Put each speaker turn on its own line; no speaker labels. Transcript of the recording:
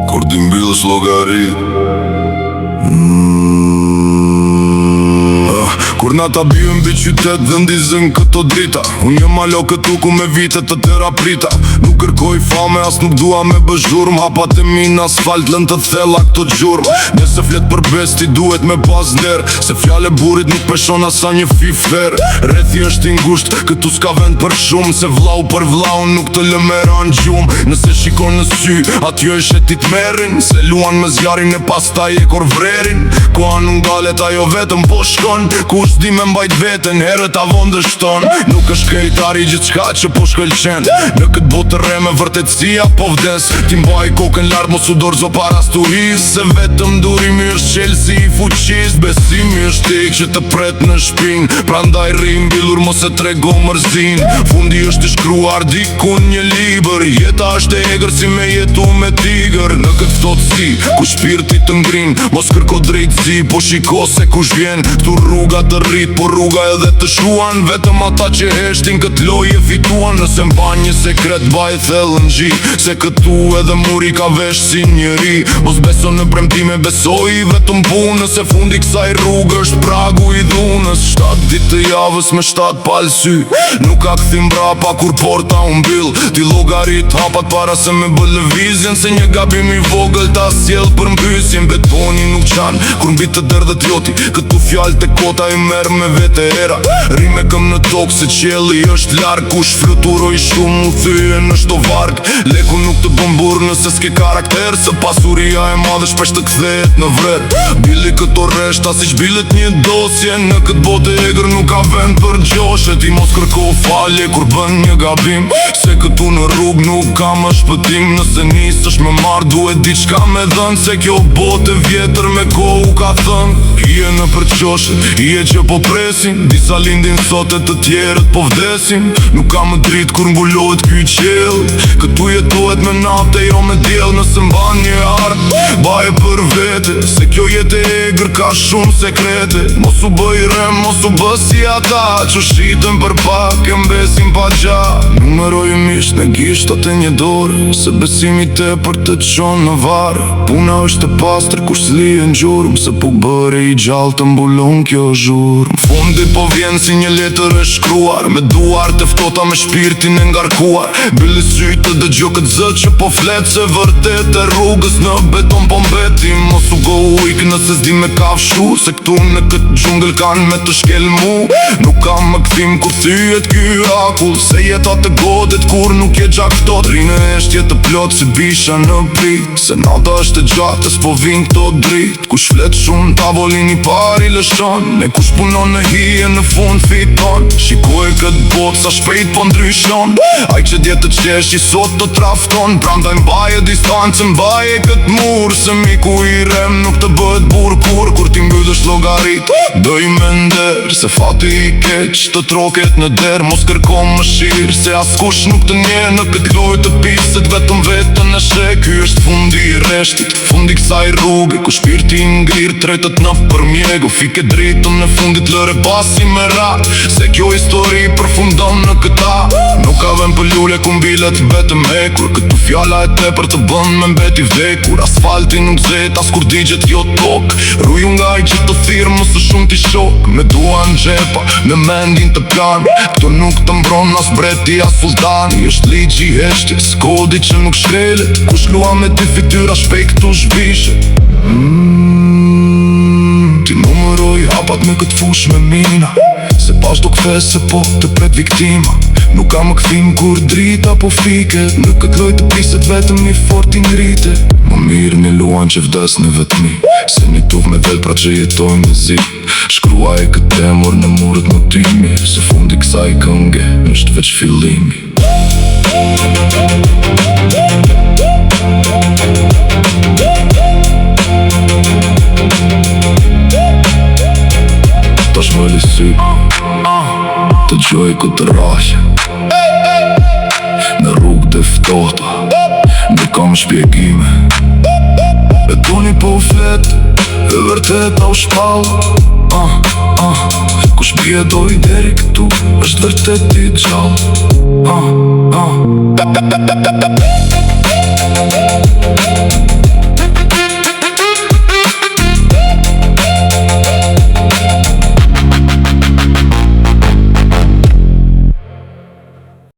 Kur ti mbyllësh llogarit Kur na ta bjëm mbi qytet dhe ndizën këto drita Unë jem alo këtu ku me vitet të tëra prita Nuk kërkoj fame, as nuk dua me bëzhurm Hapat e min asfalt lën të thella këto gjurm Nëse flet për besti duhet me pas nder Se fjale burit nuk peshon asa një fifer Rethi është i ngusht, këtu s'ka vend për shumë Se vlau për vlau nuk të lëmeran gjum Nëse shikon në sy, atjo e shetit merin Se luan me zjarin e pastaj e kor vrerin Koa nuk dalet ajo vetëm po shkon Kush di me mbajt veten, herët avon dështon Nuk është krejtari gjithçka që po shkëlqen Në këtë botë re me vërtetësia po vdes Ti mbaj kokën lartë mos u dorzo para sturis Se vetëm durimi është qelsi i fuqis Besimi është tek që të pret në shpin Prandaj rrim mbyllur mos e trego mërzin Fundi është i shkruar dikun një libër Jeta është e egër si me jetu me tigër Në këtë ftohtësi ku shpirti të ngrin Mos kërko drejtësi po shiko se kush vjen Këtu rruga të rrit, por rruga edhe të shuan Vetëm ata që heshtin këtë loje fituan Nëse mban një sekret baj thellën gji Se këtu edhe muri ka vesh si njëri Mos beso në premtime, besoj vetëm punës Se fundi kësaj rrugë është pragu i dhunës 7 ditë të javës me 7 palsy Nuk ka këthim brapa kur porta u mbyll Ti llogarit hapat para se me bë lëvizjen Se një gabim i vogël ta sjell për mbysjen Betoni nuk qan kur mbi të derdhet joti Këtu fjall të kota i merë me vete era Rime këm në tokë se qeli është larg Kush fluturoj shumë u thyje në shto varg Leku nuk të bëmbur nëse s'ke karakter Se pasuria e madhe shpesh të kthehet në vret Bili këto reshta si qbilet një dosje Në këtë botë e egrë nuk ka vend për gjoshe Ti mos kërko falje kur bën një gabim Se këtu në rrug nuk ka më shpëtim Nëse nisësh me marrë duhet diçka me dhën Se kjo botë e vjetër me kohë ka thën Ije në përqoshe, ije që po presin Disa lindin sot e të tjerët po vdesin Nuk ka më dritë kur mbullohet ky qell Këtu jetohet me nafte jo me djell Nëse mban një arë, baje për vete Se kjo jetë e egrë ka shumë sekrete Mos u bëj rem, mos u bë si ata Që shitën për pak e mbesin pa gja Numeroj misht në gishtat e një dorë Se besimi te për të qonë në varë Puna është e pastër kur s'li e njurëm Se po bëre i gjallë të mbulon kjo zhurë Në fundi po vjen si një letër e shkruar Me duar të ftota me shpirtin e ngarkuar Bili sytë dhe gjo këtë zë që po flet Se vërtet e rrugës në beton po mbeti Mos u go ujk nëse s'di me kafshu Se këtu në këtë gjungël kanë me të shkel mu Nuk kam më këthim ku thyet ky akull Se jeta të godet kur nuk je gjak ftot Rinë eshtje të plot si bisha në prit Se nata është e gjatë s'po vin këto drit Kush flet shumë tavolin i pari lëshon Ne kush punon në hije në fund fiton Shikoj këtë botë sa shpejt po ndryshon Aj që djetë të qesh i sot të trafton Prandaj mbaje distancë, mbaje këtë mur Se miku i rem nuk të bëhet bur kur Kur ti mbyllësh llogarit Doj me nder Se fati i keq të troket në der Mos kërko më shirë Se askush nuk të nje në këtë loj të piset Vetëm vetën e she Ky është fundi i reshtit Fundi kësaj rrugë Ku shpirti ngrirë tretët në për mjegu Fike dritën në fundit lëre pasi me rat Se kjo histori përfundon në këta Nuk ka vend për lule ku mbilet vetëm hekur Këtu fjalla e te për të bën me mbeti vdekur Asfalti nuk zet as kur digjet jo tok Rruju nga i që të thirë më së shumë t'i shok Me dua në gjepa, me mendin të plan Këto nuk të mbron as breti as sultani është ligji i heshtjes, kodi që nuk shkrelet Kush lua me ti fityra shpej këtu shbishet Ti numëroj hapat me këtë fush me mina Se pas do këthes se po të pret viktima Nuk ka më këthim kur drita po fike Në këtë loj të piset vetëm një fort i ngrite Më mirë një luan që vdes në vetëmi Se një tuf me vel pra që jetojnë në zi Shkruaj këtë temur në murët më timi Se fundi kësaj kënge është veç fillimi Tash më lisy Të gjoj këtë rrashe Në rrugë të ftohta Nuk kam shpjegime Betoni po u flet E vërtet au shpall Kush bje doj deri këtu është
është e ti gjallë